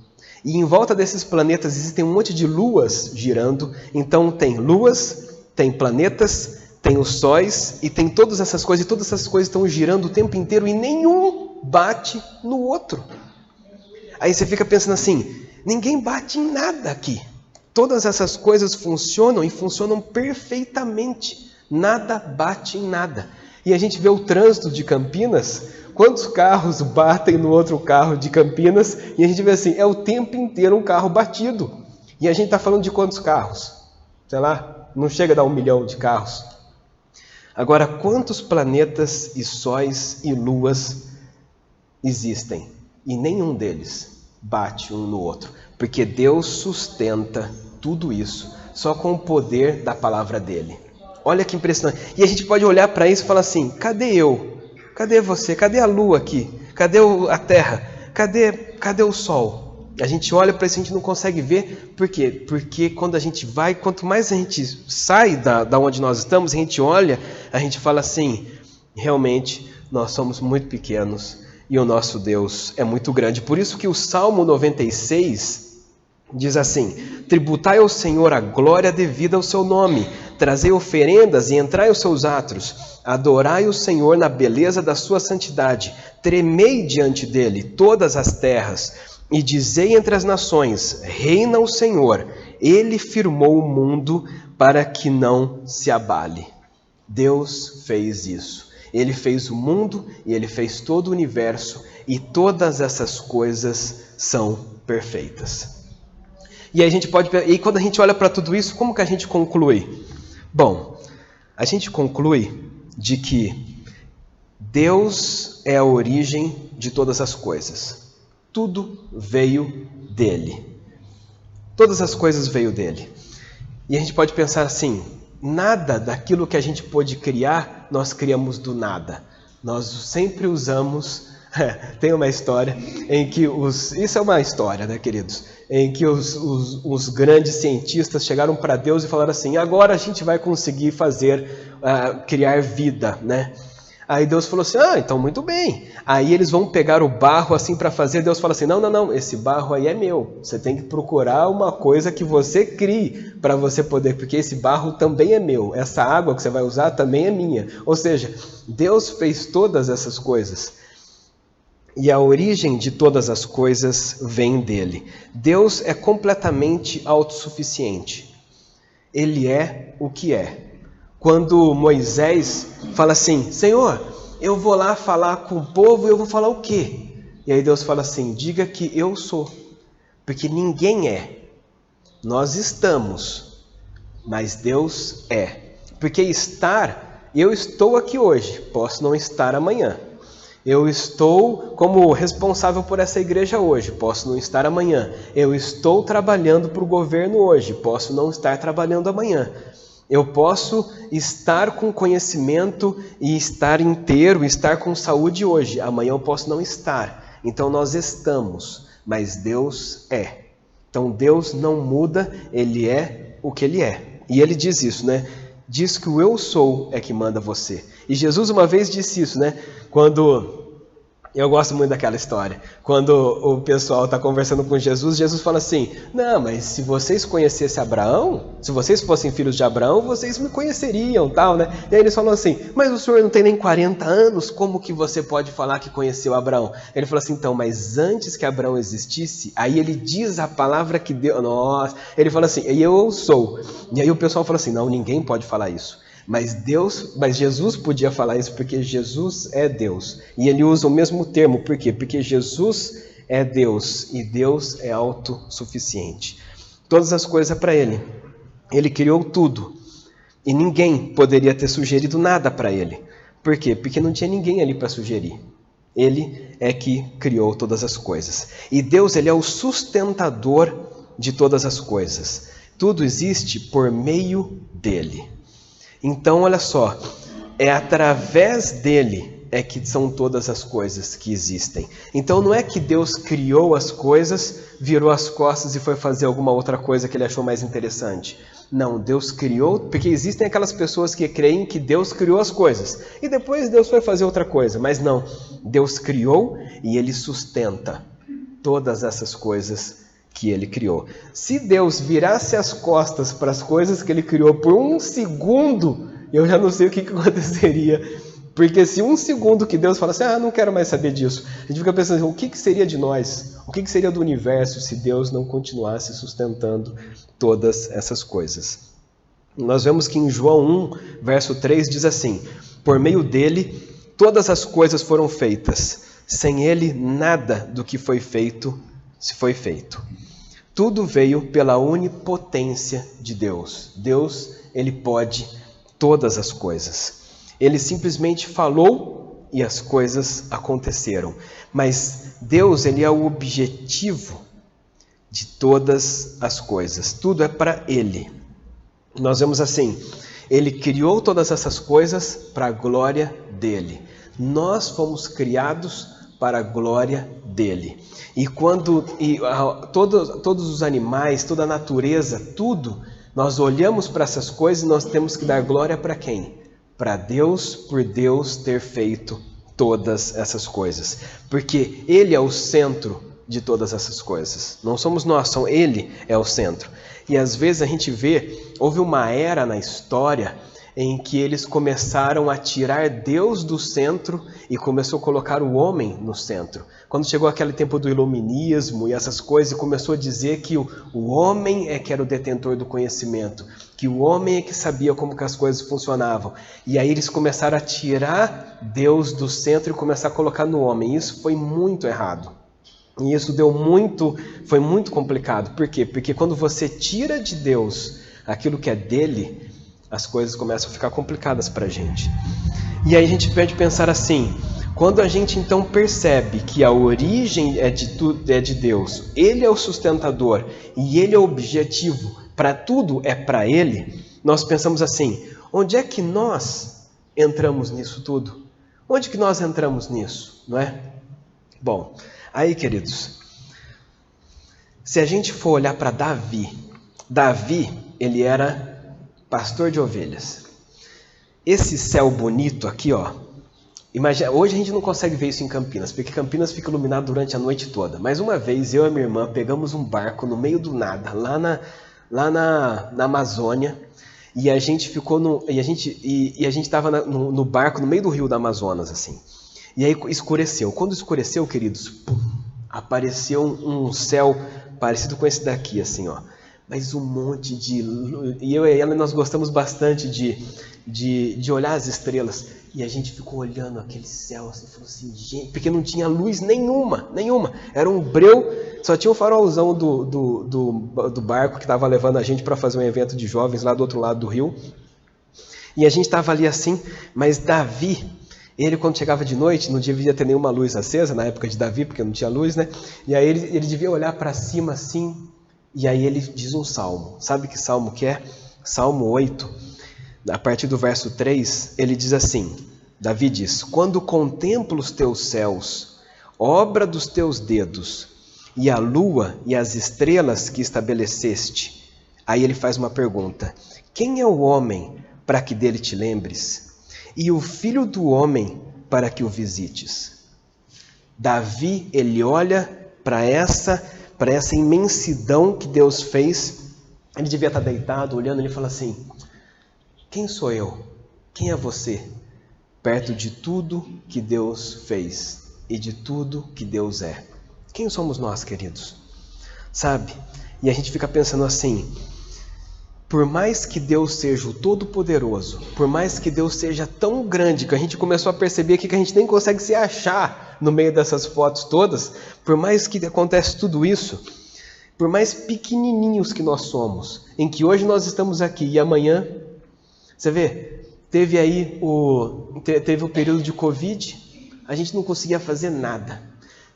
e em volta desses planetas existem um monte de luas girando. Então tem luas, tem planetas, tem os sóis, e tem todas essas coisas, e todas essas coisas estão girando o tempo inteiro, e nenhum bate no outro. Aí você fica pensando assim: ninguém bate em nada aqui. Todas essas coisas funcionam e funcionam perfeitamente. Nada bate em nada. E a gente vê o trânsito de Campinas, quantos carros batem no outro carro de Campinas, e a gente vê assim, é o tempo inteiro um carro batido. E a gente está falando de quantos carros? Sei lá, não chega a dar 1 milhão de carros. Agora, quantos planetas e sóis e luas existem? E nenhum deles bate um no outro, porque Deus sustenta tudo isso só com o poder da palavra dele. Olha que impressionante. E a gente pode olhar para isso e falar assim: cadê eu? Cadê você? Cadê a lua aqui? Cadê a terra? Cadê o sol? A gente olha para isso e a gente não consegue ver. Por quê? Porque quando a gente vai, quanto mais a gente sai da onde nós estamos, a gente olha, a gente fala assim: realmente nós somos muito pequenos e o nosso Deus é muito grande. Por isso que o Salmo 96 diz assim: tributai ao Senhor a glória devida ao seu nome, trazei oferendas e entrai aos seus átrios, adorai o Senhor na beleza da sua santidade, tremei diante dele todas as terras, e dizei entre as nações: reina o Senhor, ele firmou o mundo para que não se abale. Deus fez isso. Ele fez o mundo e ele fez todo o universo, e todas essas coisas são perfeitas. E aí e quando a gente olha para tudo isso, como que a gente conclui? Bom, a gente conclui de que Deus é a origem de todas as coisas. Tudo veio dele. Todas as coisas veio dele. E a gente pode pensar assim: nada daquilo que a gente pôde criar, nós criamos do nada. Nós sempre usamos... Tem uma história em que isso é uma história, né, queridos? Em que os grandes cientistas chegaram para Deus e falaram assim: agora a gente vai conseguir criar vida, né? Aí Deus falou assim: ah, então muito bem. Aí eles vão pegar o barro assim para fazer. Deus fala assim: não, esse barro aí é meu. Você tem que procurar uma coisa que você crie para você poder, porque esse barro também é meu. Essa água que você vai usar também é minha. Ou seja, Deus fez todas essas coisas. E a origem de todas as coisas vem dele. Deus é completamente autossuficiente. Ele é o que é. Quando Moisés fala assim: Senhor, eu vou lá falar com o povo, eu vou falar o quê? E aí Deus fala assim, diga que eu sou, porque ninguém é. Nós estamos, mas Deus é. Porque estar, eu estou aqui hoje, posso não estar amanhã. Eu estou como responsável por essa igreja hoje, posso não estar amanhã. Eu estou trabalhando para o governo hoje, posso não estar trabalhando amanhã. Eu posso estar com conhecimento e estar inteiro, estar com saúde hoje, amanhã eu posso não estar. Então nós estamos, mas Deus é. Então Deus não muda, Ele é o que Ele é. E Ele diz isso, né? Diz que o eu sou é que manda você. E Jesus uma vez disse isso, né? Quando... Eu gosto muito daquela história. Quando o pessoal está conversando com Jesus, Jesus fala assim, não, mas se vocês conhecessem Abraão, se vocês fossem filhos de Abraão, vocês me conheceriam, tal, né? E aí eles falam assim, mas o senhor não tem nem 40 anos, como que você pode falar que conheceu Abraão? Ele falou assim, então, mas antes que Abraão existisse, aí ele diz a palavra que Deus... Nossa, ele fala assim, eu sou. E aí o pessoal fala assim, não, ninguém pode falar isso. Mas Jesus podia falar isso porque Jesus é Deus. E ele usa o mesmo termo, por quê? Porque Jesus é Deus e Deus é autossuficiente. Todas as coisas para ele. Ele criou tudo. E ninguém poderia ter sugerido nada para ele. Por quê? Porque não tinha ninguém ali para sugerir. Ele é que criou todas as coisas. E Deus, ele é o sustentador de todas as coisas. Tudo existe por meio dele. Então, olha só, é através dele é que são todas as coisas que existem. Então, não é que Deus criou as coisas, virou as costas e foi fazer alguma outra coisa que ele achou mais interessante. Não, Deus criou, porque existem aquelas pessoas que creem que Deus criou as coisas e depois Deus foi fazer outra coisa. Mas não, Deus criou e ele sustenta todas essas coisas que ele criou. Se Deus virasse as costas para as coisas que ele criou por um segundo, eu já não sei o que aconteceria. Porque se um segundo que Deus fala assim, não quero mais saber disso, a gente fica pensando, o que seria de nós? O que seria do universo se Deus não continuasse sustentando todas essas coisas? Nós vemos que em João 1, verso 3 diz assim, por meio dele todas as coisas foram feitas, sem ele nada do que foi feito se foi feito. Tudo veio pela onipotência de Deus. Deus, ele pode todas as coisas. Ele simplesmente falou e as coisas aconteceram. Mas Deus, ele é o objetivo de todas as coisas. Tudo é para ele. Nós vemos assim, ele criou todas essas coisas para a glória dele. Nós fomos criados para a glória dele. E todos os animais, toda a natureza, tudo, nós olhamos para essas coisas e nós temos que dar glória para quem? Para Deus, por Deus ter feito todas essas coisas. Porque ele é o centro de todas essas coisas. Não somos nós, ele é o centro. E às vezes a gente vê, houve uma era na história em que eles começaram a tirar Deus do centro e começou a colocar o homem no centro. Quando chegou aquele tempo do iluminismo e essas coisas, começou a dizer que o homem é que era o detentor do conhecimento, que o homem é que sabia como que as coisas funcionavam. E aí eles começaram a tirar Deus do centro e começar a colocar no homem. Isso foi muito errado. E isso foi muito complicado. Por quê? Porque quando você tira de Deus aquilo que é dele, as coisas começam a ficar complicadas para a gente. E aí a gente pode pensar assim, quando a gente então percebe que a origem é de Deus, ele é o sustentador e ele é o objetivo, para tudo é para ele, nós pensamos assim, onde é que nós entramos nisso tudo? Onde que nós entramos nisso, não é? Bom, aí queridos, se a gente for olhar para Davi, ele era pastor de ovelhas. Esse céu bonito aqui, ó. Imagina, hoje a gente não consegue ver isso em Campinas, porque Campinas fica iluminado durante a noite toda. Mas uma vez eu e a minha irmã pegamos um barco no meio do nada, lá na Amazônia, e a gente ficou a gente estava no barco no meio do rio da Amazonas, assim. E aí escureceu. Quando escureceu, queridos, apareceu um céu parecido com esse daqui, assim, ó. Mas um monte de... E eu e ela, nós gostamos bastante de olhar as estrelas. E a gente ficou olhando aquele céu assim, falou assim, gente, porque não tinha luz nenhuma. Era um breu, só tinha o farolzão do barco que estava levando a gente para fazer um evento de jovens lá do outro lado do rio. E a gente estava ali assim, mas Davi, ele quando chegava de noite, não devia ter nenhuma luz acesa, na época de Davi, porque não tinha luz, né? E aí ele devia olhar para cima assim, e aí ele diz um salmo. Sabe que salmo que é? Salmo 8. A partir do verso 3, ele diz assim, Davi diz, quando contemplo os teus céus, obra dos teus dedos, e a lua e as estrelas que estabeleceste. Aí ele faz uma pergunta, quem é o homem para que dele te lembres? E o filho do homem para que o visites? Davi, ele olha para essa imensidão que Deus fez, ele devia estar deitado, olhando, ele fala assim, quem sou eu? Quem é você? Perto de tudo que Deus fez e de tudo que Deus é. Quem somos nós, queridos? Sabe? E a gente fica pensando assim, por mais que Deus seja o Todo-Poderoso, por mais que Deus seja tão grande, que a gente começou a perceber aqui que a gente nem consegue se achar no meio dessas fotos todas, por mais que acontece tudo isso, por mais pequenininhos que nós somos, em que hoje nós estamos aqui e amanhã, você vê, teve o período de Covid, a gente não conseguia fazer nada.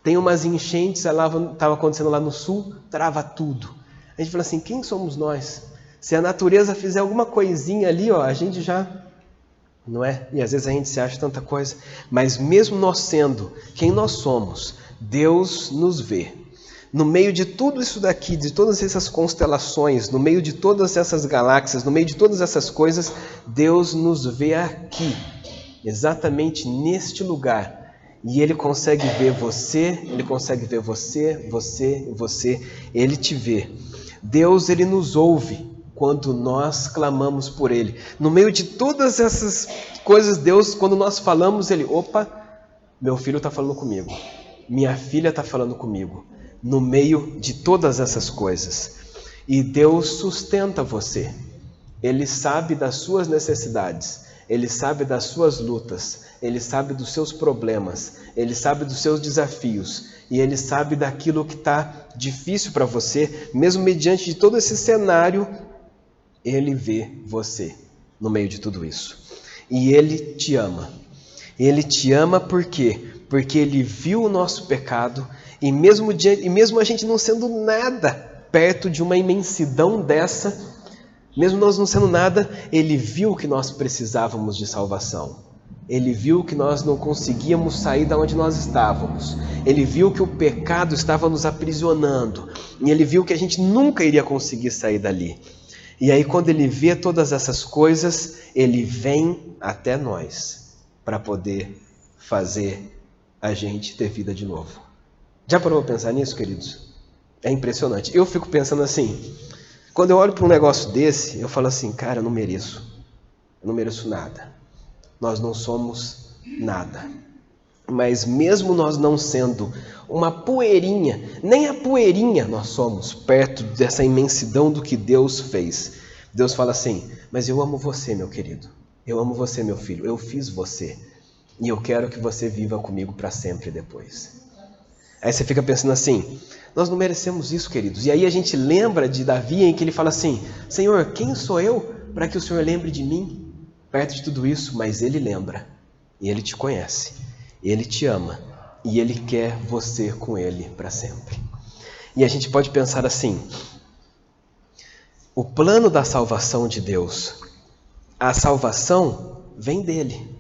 Tem umas enchentes, estava acontecendo lá no sul, trava tudo. A gente fala assim, quem somos nós? Se a natureza fizer alguma coisinha ali, a gente já, não é? E às vezes a gente se acha tanta coisa. Mas mesmo nós sendo quem nós somos, Deus nos vê. No meio de tudo isso daqui, de todas essas constelações, no meio de todas essas galáxias, no meio de todas essas coisas, Deus nos vê aqui, exatamente neste lugar. E Ele consegue ver você, Ele consegue ver você, Ele te vê. Deus, Ele nos ouve quando nós clamamos por Ele. No meio de todas essas coisas, Deus, quando nós falamos, Ele, opa, meu filho está falando comigo, minha filha está falando comigo. No meio de todas essas coisas. E Deus sustenta você. Ele sabe das suas necessidades. Ele sabe das suas lutas. Ele sabe dos seus problemas. Ele sabe dos seus desafios. E Ele sabe daquilo que está difícil para você. Mesmo mediante de todo esse cenário, Ele vê você no meio de tudo isso. E Ele te ama. Ele te ama por quê? Porque Ele viu o nosso pecado. E mesmo a gente não sendo nada perto de uma imensidão dessa, mesmo nós não sendo nada, Ele viu que nós precisávamos de salvação. Ele viu que nós não conseguíamos sair da onde nós estávamos. Ele viu que o pecado estava nos aprisionando. E Ele viu que a gente nunca iria conseguir sair dali. E aí quando Ele vê todas essas coisas, Ele vem até nós para poder fazer a gente ter vida de novo. Já parou para pensar nisso, queridos? É impressionante. Eu fico pensando assim, quando eu olho para um negócio desse, eu falo assim, cara, eu não mereço nada. Nós não somos nada. Mas mesmo nós não sendo uma poeirinha, nem a poeirinha nós somos perto dessa imensidão do que Deus fez. Deus fala assim, mas eu amo você, meu querido. Eu amo você, meu filho. Eu fiz você. E eu quero que você viva comigo para sempre depois. Aí você fica pensando assim, nós não merecemos isso, queridos. E aí a gente lembra de Davi em que ele fala assim, Senhor, quem sou eu para que o Senhor lembre de mim? Perto de tudo isso, mas Ele lembra. E Ele te conhece. Ele te ama. E Ele quer você com Ele para sempre. E a gente pode pensar assim, o plano da salvação de Deus, a salvação vem dEle.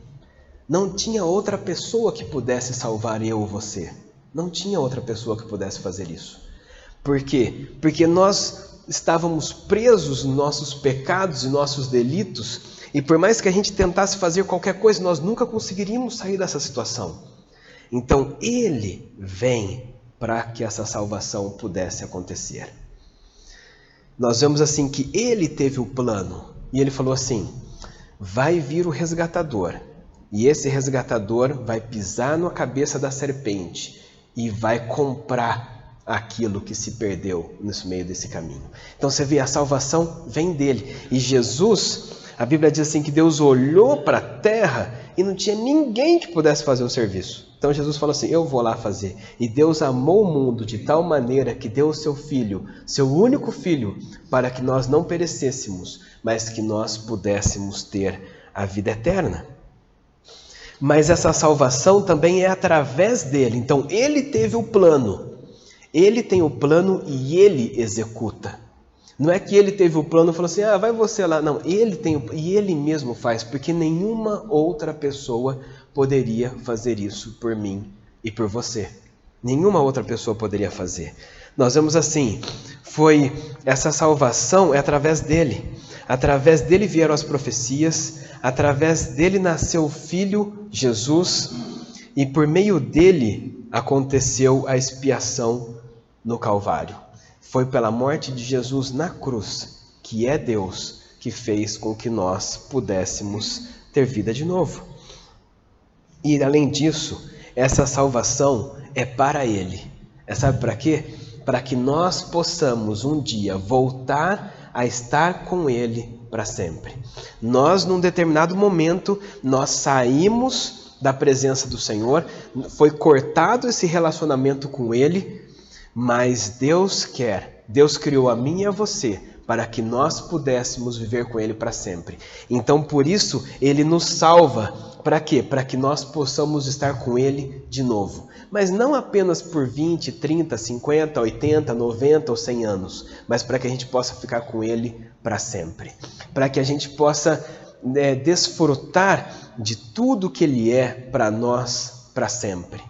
Não tinha outra pessoa que pudesse salvar eu ou você. Não tinha outra pessoa que pudesse fazer isso. Por quê? Porque nós estávamos presos nos nossos pecados e nossos delitos, e por mais que a gente tentasse fazer qualquer coisa, nós nunca conseguiríamos sair dessa situação. Então Ele vem para que essa salvação pudesse acontecer. Nós vemos assim que Ele teve o plano, e Ele falou assim, vai vir o resgatador, e esse resgatador vai pisar na cabeça da serpente, e vai comprar aquilo que se perdeu no meio desse caminho. Então você vê, a salvação vem dele. E Jesus, a Bíblia diz assim que Deus olhou para a terra e não tinha ninguém que pudesse fazer o serviço. Então Jesus falou assim, eu vou lá fazer. E Deus amou o mundo de tal maneira que deu o seu Filho, seu único Filho, para que nós não perecêssemos, mas que nós pudéssemos ter a vida eterna. Mas essa salvação também é através dele. Então ele teve o plano. Ele tem o plano e ele executa. Não é que ele teve o plano e falou assim, vai você lá. Não, ele tem e ele mesmo faz, porque nenhuma outra pessoa poderia fazer isso por mim e por você. Nenhuma outra pessoa poderia fazer. Nós vemos assim, essa salvação é através dele. Através dele vieram as profecias, através dele nasceu o Filho, Jesus, e por meio dele aconteceu a expiação no Calvário. Foi pela morte de Jesus na cruz, que é Deus, que fez com que nós pudéssemos ter vida de novo. E além disso, essa salvação é para Ele. Sabe para quê? Para que nós possamos um dia voltar a estar com Ele para sempre. Nós, num determinado momento, nós saímos da presença do Senhor, foi cortado esse relacionamento com Ele, mas Deus criou a mim e a você, para que nós pudéssemos viver com Ele para sempre. Então, por isso, Ele nos salva. Para quê? Para que nós possamos estar com Ele de novo. Mas não apenas por 20, 30, 50, 80, 90 ou 100 anos, mas para que a gente possa ficar com Ele para sempre. Para que a gente possa desfrutar de tudo que Ele é para nós para sempre.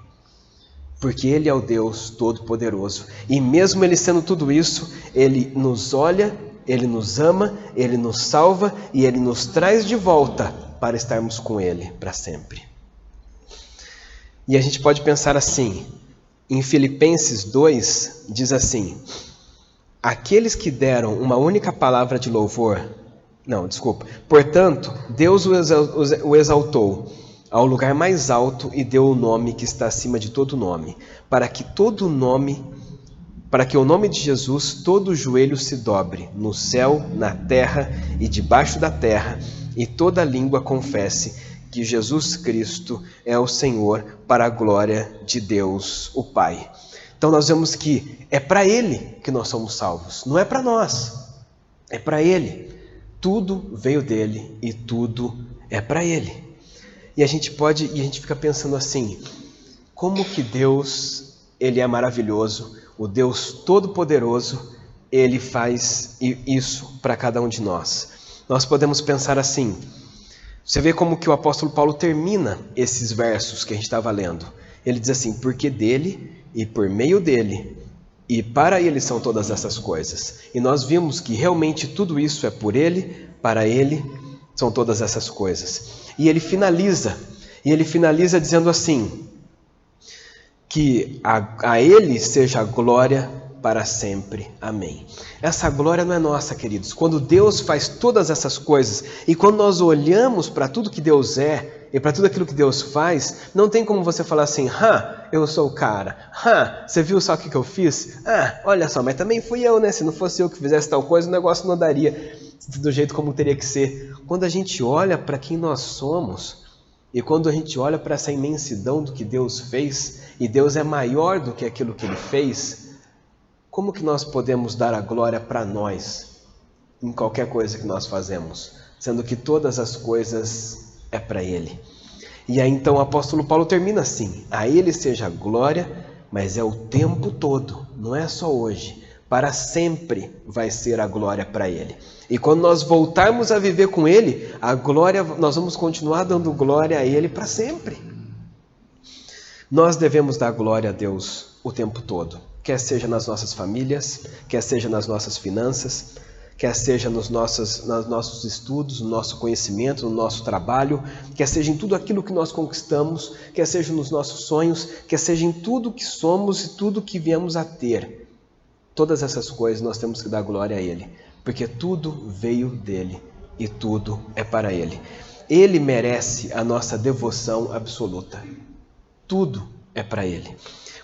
Porque Ele é o Deus Todo-Poderoso. E mesmo Ele sendo tudo isso, Ele nos olha, Ele nos ama, Ele nos salva e Ele nos traz de volta para estarmos com Ele para sempre. E a gente pode pensar assim, em Filipenses 2, diz assim, aqueles que deram uma única palavra de louvor, portanto, Deus o exaltou ao lugar mais alto e deu o nome que está acima de todo nome, para que o nome de Jesus todo joelho se dobre, no céu, na terra e debaixo da terra, e toda língua confesse que Jesus Cristo é o Senhor, para a glória de Deus, o Pai. Então nós vemos que é para Ele que nós somos salvos, não é para nós, é para Ele. Tudo veio dele e tudo é para Ele. E a gente fica pensando assim, como que Deus, Ele é maravilhoso, o Deus Todo-Poderoso, Ele faz isso para cada um de nós. Nós podemos pensar assim, você vê como que o apóstolo Paulo termina esses versos que a gente estava lendo. Ele diz assim, porque dele e por meio dele e para ele são todas essas coisas. E nós vimos que realmente tudo isso é por ele, para ele são todas essas coisas. E ele finaliza dizendo assim, que a ele seja a glória para sempre. Amém. Essa glória não é nossa, queridos. Quando Deus faz todas essas coisas e quando nós olhamos para tudo que Deus é e para tudo aquilo que Deus faz, não tem como você falar assim, eu sou o cara. Você viu só o que eu fiz? Olha só, mas também fui eu, né? Se não fosse eu que fizesse tal coisa, o negócio não daria do jeito como teria que ser. Quando a gente olha para quem nós somos e quando a gente olha para essa imensidão do que Deus fez, e Deus é maior do que aquilo que Ele fez, como que nós podemos dar a glória para nós em qualquer coisa que nós fazemos, sendo que todas as coisas é para Ele? E aí então o apóstolo Paulo termina assim, a Ele seja a glória, mas é o tempo todo, não é só hoje, para sempre vai ser a glória para Ele. E quando nós voltarmos a viver com Ele, a glória, nós vamos continuar dando glória a Ele para sempre. Nós devemos dar glória a Deus o tempo todo, quer seja nas nossas famílias, quer seja nas nossas finanças, quer seja nos nossos estudos, no nosso conhecimento, no nosso trabalho, quer seja em tudo aquilo que nós conquistamos, quer seja nos nossos sonhos, quer seja em tudo que somos e tudo que viemos a ter. Todas essas coisas nós temos que dar glória a Ele, porque tudo veio dEle e tudo é para Ele. Ele merece a nossa devoção absoluta. Tudo é para Ele.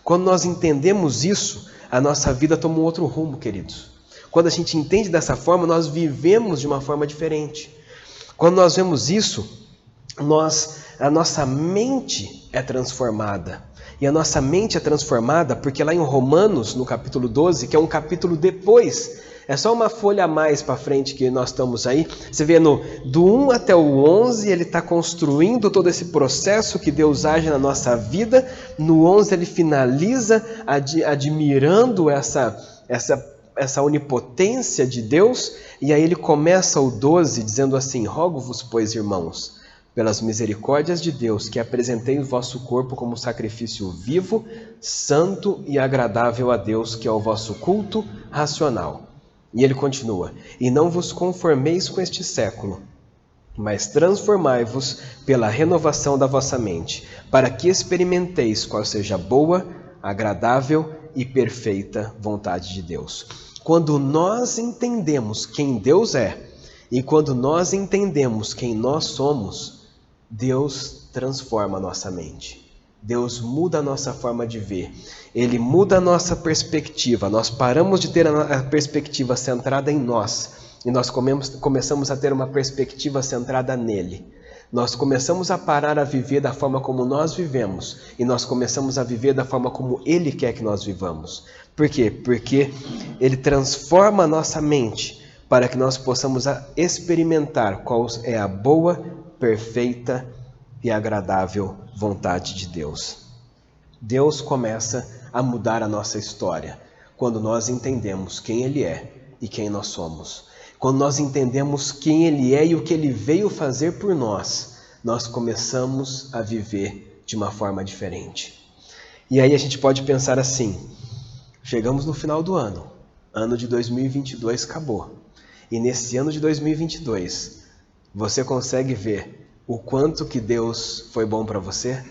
Quando nós entendemos isso, a nossa vida toma um outro rumo, queridos. Quando a gente entende dessa forma, nós vivemos de uma forma diferente. Quando nós vemos isso, a nossa mente é transformada. E a nossa mente é transformada porque lá em Romanos, no capítulo 12, que é um capítulo depois, é só uma folha a mais para frente que nós estamos aí, você vê do 1 até o 11, ele está construindo todo esse processo que Deus age na nossa vida. No 11 ele finaliza admirando essa onipotência de Deus, e aí ele começa o 12 dizendo assim: rogo-vos, pois, irmãos, pelas misericórdias de Deus, que apresentei o vosso corpo como sacrifício vivo, santo e agradável a Deus, que é o vosso culto racional. E ele continua: e não vos conformeis com este século, mas transformai-vos pela renovação da vossa mente, para que experimenteis qual seja a boa, agradável e perfeita vontade de Deus. Quando nós entendemos quem Deus é, e quando nós entendemos quem nós somos, Deus transforma a nossa mente. Deus muda a nossa forma de ver. Ele muda a nossa perspectiva. Nós paramos de ter a perspectiva centrada em nós e nós começamos a ter uma perspectiva centrada nele. Nós começamos a parar a viver da forma como nós vivemos e nós começamos a viver da forma como ele quer que nós vivamos. Por quê? Porque ele transforma a nossa mente para que nós possamos experimentar qual é a boa, perfeita e agradável vontade de Deus. Deus começa a mudar a nossa história quando nós entendemos quem Ele é e quem nós somos. Quando nós entendemos quem Ele é e o que Ele veio fazer por nós, nós começamos a viver de uma forma diferente. E aí a gente pode pensar assim: chegamos no final do ano de 2022 acabou. E nesse ano de 2022, você consegue ver o quanto que Deus foi bom para você?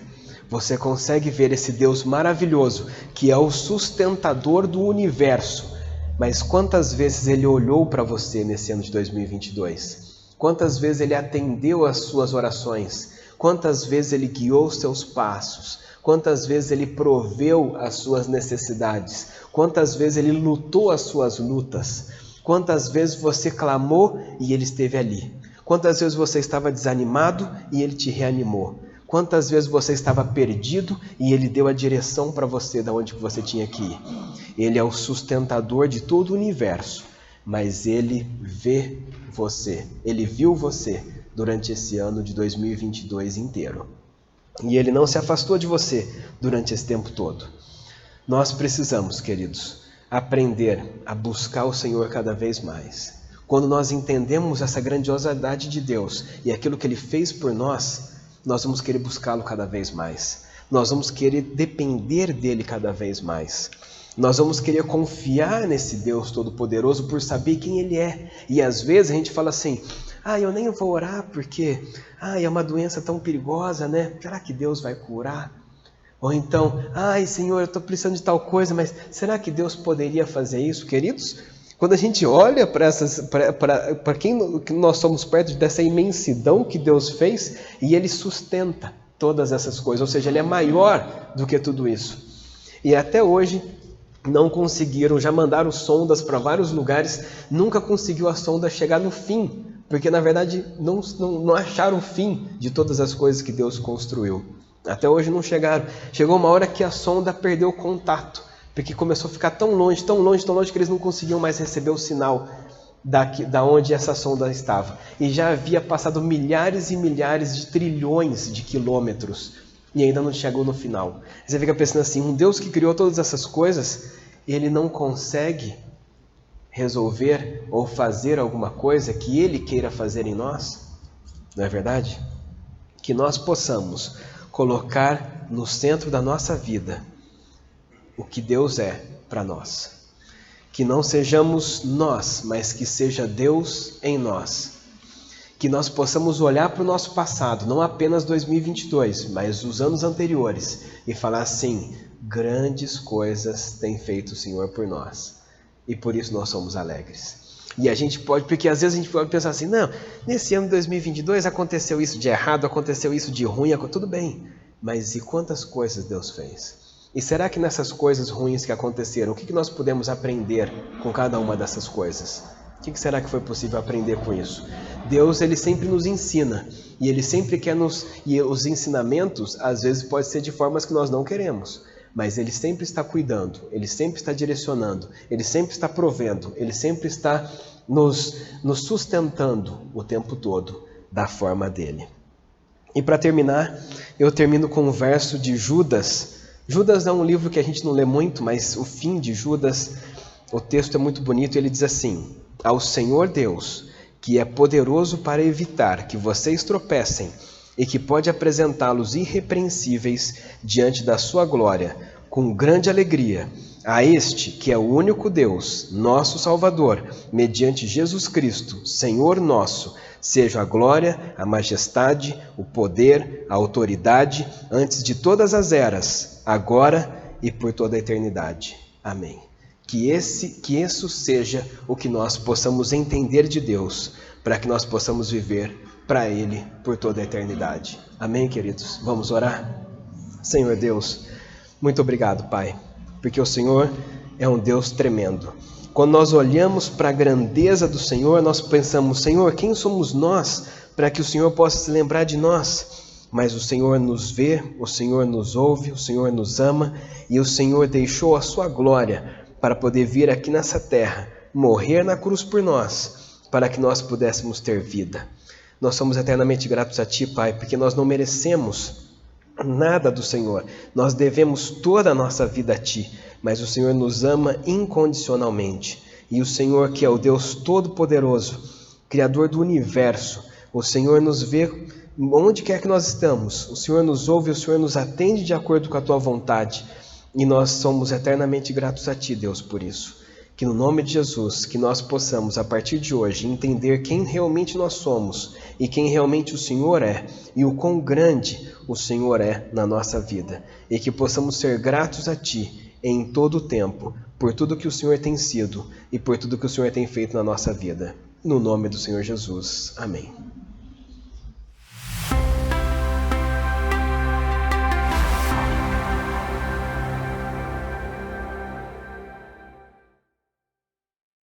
Você consegue ver esse Deus maravilhoso, que é o sustentador do universo. Mas quantas vezes Ele olhou para você nesse ano de 2022? Quantas vezes Ele atendeu às suas orações? Quantas vezes Ele guiou os seus passos? Quantas vezes Ele proveu as suas necessidades? Quantas vezes Ele lutou as suas lutas? Quantas vezes você clamou e Ele esteve ali? Quantas vezes você estava desanimado e Ele te reanimou? Quantas vezes você estava perdido e Ele deu a direção para você de onde você tinha que ir? Ele é o sustentador de todo o universo, mas Ele vê você, Ele viu você durante esse ano de 2022 inteiro. E Ele não se afastou de você durante esse tempo todo. Nós precisamos, queridos, aprender a buscar o Senhor cada vez mais. Quando nós entendemos essa grandiosidade de Deus e aquilo que Ele fez por nós, nós vamos querer buscá-lo cada vez mais. Nós vamos querer depender dEle cada vez mais. Nós vamos querer confiar nesse Deus Todo-Poderoso por saber quem Ele é. E às vezes a gente fala assim: eu nem vou orar porque é uma doença tão perigosa, né? Será que Deus vai curar? Ou então, Senhor, eu estou precisando de tal coisa, mas será que Deus poderia fazer isso? Queridos, quando a gente olha para quem nós somos perto dessa imensidão que Deus fez, e Ele sustenta todas essas coisas, ou seja, Ele é maior do que tudo isso. E até hoje não conseguiram, já mandaram sondas para vários lugares, nunca conseguiu a sonda chegar no fim, porque na verdade não acharam o fim de todas as coisas que Deus construiu. Até hoje não chegaram. Chegou uma hora que a sonda perdeu o contato, porque começou a ficar tão longe que eles não conseguiam mais receber o sinal da onde essa sonda estava. E já havia passado milhares e milhares de trilhões de quilômetros e ainda não chegou no final. Você fica pensando assim: um Deus que criou todas essas coisas, Ele não consegue resolver ou fazer alguma coisa que Ele queira fazer em nós? Não é verdade? Que nós possamos colocar no centro da nossa vida o que Deus é para nós. Que não sejamos nós, mas que seja Deus em nós. Que nós possamos olhar para o nosso passado, não apenas 2022, mas os anos anteriores, e falar assim: grandes coisas tem feito o Senhor por nós, e por isso nós somos alegres. E a gente pode, porque às vezes a gente pode pensar assim: não, nesse ano de 2022 aconteceu isso de errado, aconteceu isso de ruim, tudo bem, mas e quantas coisas Deus fez? E será que nessas coisas ruins que aconteceram, o que nós podemos aprender com cada uma dessas coisas? O que será que foi possível aprender com isso? Deus, ele sempre nos ensina, e ele sempre quer nos... E os ensinamentos, às vezes, podem ser de formas que nós não queremos, mas ele sempre está cuidando, ele sempre está direcionando, ele sempre está provendo, ele sempre está nos sustentando o tempo todo da forma dele. E para terminar, eu termino com um verso de Judas. Judas é um livro que a gente não lê muito, mas o fim de Judas, o texto é muito bonito, ele diz assim: ao Senhor Deus, que é poderoso para evitar que vocês tropecem e que pode apresentá-los irrepreensíveis diante da sua glória, com grande alegria, a este, que é o único Deus, nosso Salvador, mediante Jesus Cristo, Senhor nosso, seja a glória, a majestade, o poder, a autoridade, antes de todas as eras, agora e por toda a eternidade. Amém. Que isso seja o que nós possamos entender de Deus, para que nós possamos viver para Ele por toda a eternidade. Amém, queridos? Vamos orar? Senhor Deus, muito obrigado, Pai, porque o Senhor é um Deus tremendo. Quando nós olhamos para a grandeza do Senhor, nós pensamos: Senhor, quem somos nós para que o Senhor possa se lembrar de nós? Mas o Senhor nos vê, o Senhor nos ouve, o Senhor nos ama, e o Senhor deixou a sua glória para poder vir aqui nessa terra, morrer na cruz por nós, para que nós pudéssemos ter vida. Nós somos eternamente gratos a Ti, Pai, porque nós não merecemos nada do Senhor. Nós devemos toda a nossa vida a Ti, mas o Senhor nos ama incondicionalmente. E o Senhor, que é o Deus Todo-Poderoso, Criador do Universo, o Senhor nos vê onde quer que nós estamos. O Senhor nos ouve, o Senhor nos atende de acordo com a Tua vontade. E nós somos eternamente gratos a Ti, Deus, por isso. Que no nome de Jesus, que nós possamos, a partir de hoje, entender quem realmente nós somos e quem realmente o Senhor é e o quão grande o Senhor é na nossa vida. E que possamos ser gratos a Ti em todo o tempo, por tudo que o Senhor tem sido e por tudo que o Senhor tem feito na nossa vida. No nome do Senhor Jesus. Amém.